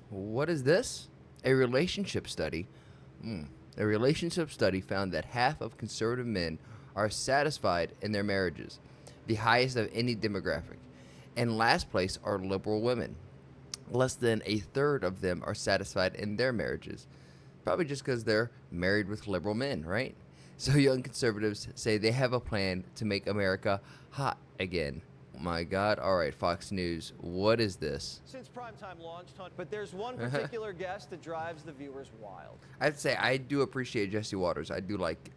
What is this? A relationship study. A relationship study found that half of conservative men are satisfied in their marriages, the highest of any demographic. In last place are liberal women. Less than a third of them are satisfied in their marriages. Probably just because they're married with liberal men, right? So young conservatives say they have a plan to make America hot again. Oh my God. All right, Fox News, what is this? Since primetime launched, but there's one particular guest that drives the viewers wild. I have to say I do appreciate Jesse Waters. I do like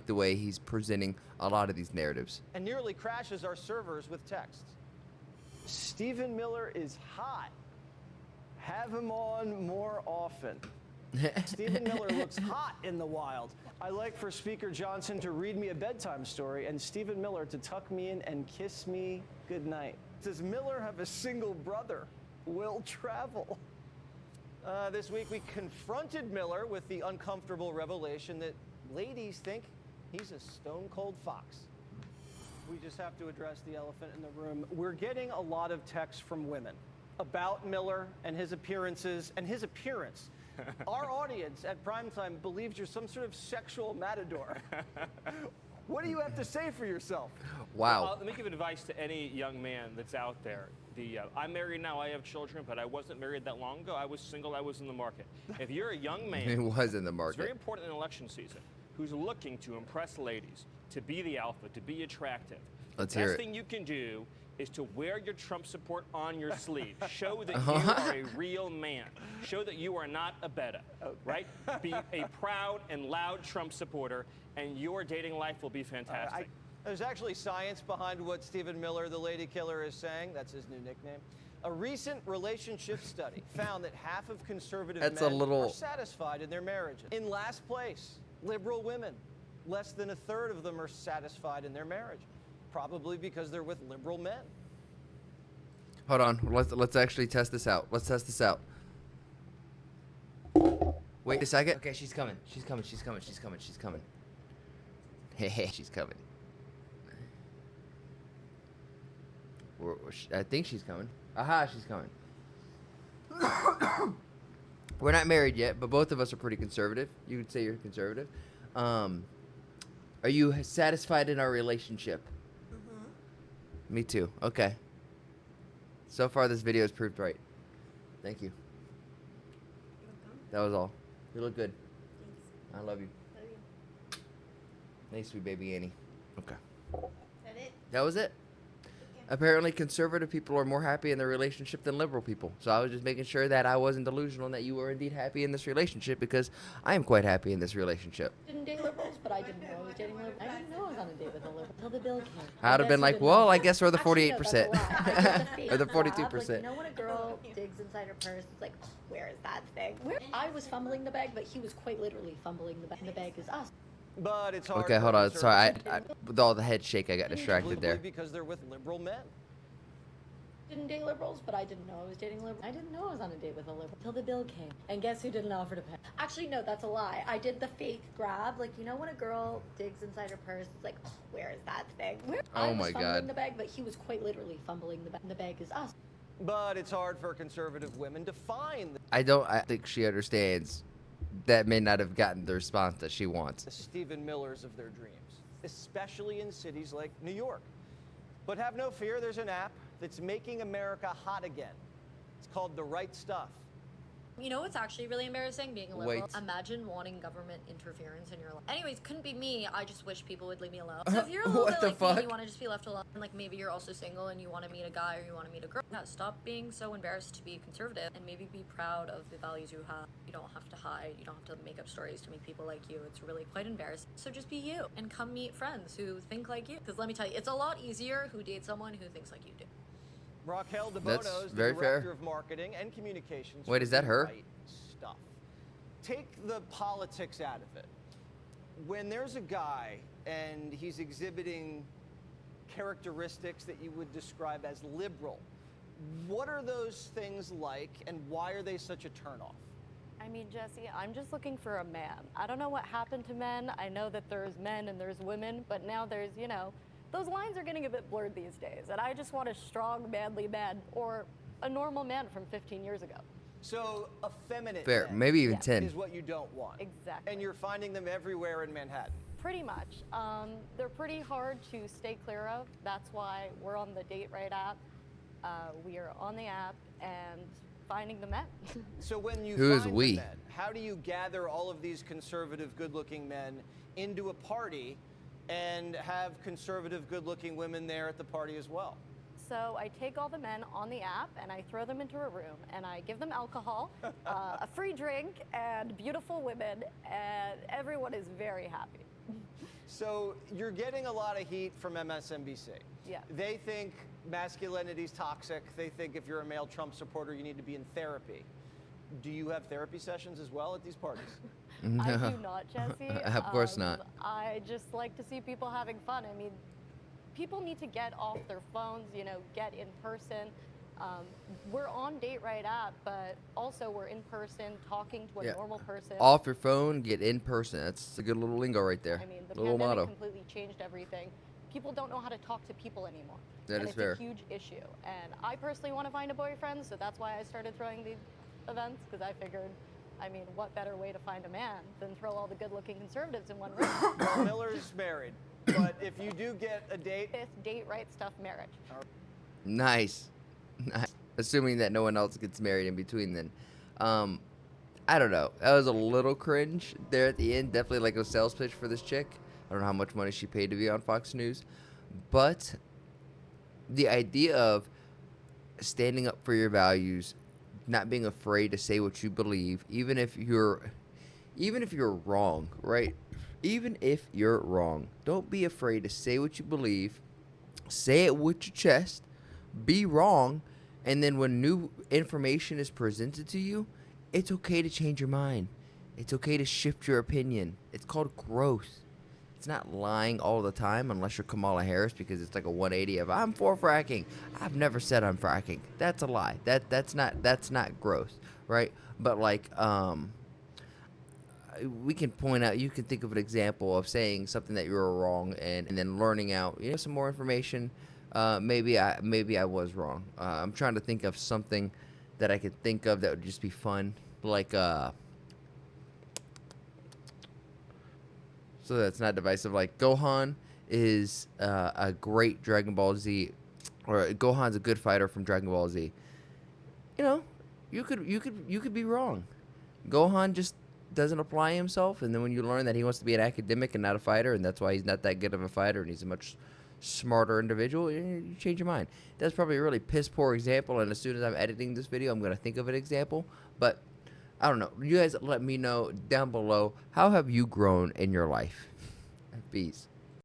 the way he's presenting a lot of these narratives. And nearly crashes our servers with texts. Stephen Miller is hot. Have him on more often. Stephen Miller looks hot in the wild. I like for Speaker Johnson to read me a bedtime story and Stephen Miller to tuck me in and kiss me goodnight. Does Miller have a single brother? Will Travel? This week we confronted Miller with the uncomfortable revelation that ladies think he's a stone-cold fox. We just have to address the elephant in the room. We're getting a lot of texts from women about Miller and his appearances and his appearance. Our audience at primetime believes you're some sort of sexual matador. What do you have to say for yourself? Wow. Let me give advice to any young man that's out there. I'm married now, I have children, but I wasn't married that long ago. I was single, I was in the market. If you're a young man, He was in the it's market. very important in election season, who's looking to impress ladies, to be the alpha, to be attractive. Let's the hear best it. thing you can do is to wear your Trump support on your sleeve. Show that you are a real man. Show that you are not a beta, right? Be a proud and loud Trump supporter, and your dating life will be fantastic. There's actually science behind what Stephen Miller, the lady killer, is saying. That's his new nickname. A recent relationship study found that half of conservative men are satisfied in their marriages. In last place, liberal women. Less than a third of them are satisfied in their marriage. Probably because they're with liberal men. Hold on. Let's actually test this out. Let's test this out. Wait a second. Okay, she's coming. She's coming. She's coming. She's coming. She's coming. Hey, she's coming. I think she's coming. Aha, she's coming. We're not married yet, but both of us are pretty conservative. You would say you're conservative. Are you satisfied in our relationship? Me too. Okay. So far, this video has proved right. Thank you. That was all. You look good. Thanks. I love you. Love you. Hey, sweet baby Annie. Okay. That it? That was it. Apparently, conservative people are more happy in their relationship than liberal people. So I was just making sure that I wasn't delusional and that you were indeed happy in this relationship, because I am quite happy in this relationship. Didn't date liberals, but I didn't know I was dating liberals. I didn't know I was on a date with a liberal until the bill came. I'd have been like, well, I guess we're the 48%. Or the 42%. Like, you know when a girl digs inside her purse, it's like, oh, where is that thing? I was fumbling the bag, but he was quite literally fumbling the bag. The bag is us. But it's hard. Okay, hold on. Sorry, with all the head shake, I got distracted there. Because they're with liberal men. Didn't date liberals, but I didn't know I was dating liberals. I didn't know I was on a date with a liberal until the bill came. And guess who didn't offer to pay? Actually, no, that's a lie. I did the fake grab. Like, you know when a girl digs inside her purse, it's like, oh, where is that thing? I was fumbling the bag, but he was quite literally fumbling the bag. The bag is us. But it's hard for conservative women to find I think she understands that may not have gotten the response that she wants. the Stephen Millers of their dreams, especially in cities like New York. But have no fear, there's an app that's making America hot again. It's called The Right Stuff. You know what's actually really embarrassing? Being a liberal. Wait. Imagine wanting government interference in your life. Anyways, couldn't be me. I just wish people would leave me alone. So if you're a little What bit the like me fuck? and you want to just be left alone, and like maybe you're also single and you want to meet a guy or you want to meet a girl, yeah, stop being so embarrassed to be conservative and maybe be proud of the values you have. You don't have to hide. You don't have to make up stories to make people like you. It's really quite embarrassing. So just be you and come meet friends who think like you. Because let me tell you, it's a lot easier who dates someone who thinks like you do. Raquel That's DeBono is the very director fair. of marketing and communications. Wait, for is that The her? Right Stuff. Take the politics out of it. When there's a guy and he's exhibiting characteristics that you would describe as liberal, what are those things like and why are they such a turnoff? I mean, Jesse, I'm just looking for a man. I don't know what happened to men. I know that there's men and there's women, but now there's, you know, those lines are getting a bit blurred these days. And I just want a strong, manly man or a normal man from 15 years ago. So effeminate Fair, men maybe even Yes. 10. is what you don't want. Exactly. And you're finding them everywhere in Manhattan. Pretty much. They're pretty hard to stay clear of. That's why we're on the Date Right app. We are on the app and finding the men. So when you Who is find we? the men, how do you gather all of these conservative, good-looking men into a party and have conservative, good-looking women there at the party as well? So I take all the men on the app and I throw them into a room and I give them alcohol, a free drink, and beautiful women, and everyone is very happy. So you're getting a lot of heat from MSNBC. Yeah. They think masculinity's toxic. They think if you're a male Trump supporter, you need to be in therapy. Do you have therapy sessions as well at these parties? I do not, Jesse. Of course not. I just like to see people having fun. I mean, people need to get off their phones, you know, get in person. We're on Date Right app, but also we're in person talking to a Yeah. normal person. Off your phone, get in person. That's a good little lingo right there. I mean, the little pandemic motto. completely changed everything. People don't know how to talk to people anymore. That and is it's fair. a huge issue. And I personally want to find a boyfriend, so that's why I started throwing these events, because I figured, I mean, what better way to find a man than throw all the good-looking conservatives in one room? Well, Miller's married, but if you do get a date, Fifth Date Right stuff marriage. Nice. Nice. Assuming that no one else gets married in between then. I don't know. That was a little cringe there at the end. Definitely like a sales pitch for this chick. I don't know how much money she paid to be on Fox News. But the idea of standing up for your values, not being afraid to say what you believe, even if you're wrong, right? Even if you're wrong, don't be afraid to say what you believe. Say it with your chest. Be wrong, and then when new information is presented to you, it's okay to change your mind. It's okay to shift your opinion. It's called growth. It's not lying all the time unless you're Kamala Harris, because it's like a 180 of I'm for fracking. I've never said I'm fracking. That's a lie. That's not growth, right? But like we can point out, you can think of an example of saying something that you were wrong and then learning out, you know, some more information. Maybe I was wrong. I'm trying to think of something that I could think of that would just be fun, like so that's not divisive. Like Gohan is a great Dragon Ball Z, or Gohan's a good fighter from Dragon Ball Z. You know, you could be wrong. Gohan just doesn't apply himself, and then when you learn that he wants to be an academic and not a fighter, and that's why he's not that good of a fighter, and he's a much smarter individual, you change your mind. That's probably a really piss poor example, and as soon as I'm editing this video, I'm going to think of an example. But I don't know. You guys let me know down below, how have you grown in your life? Peace.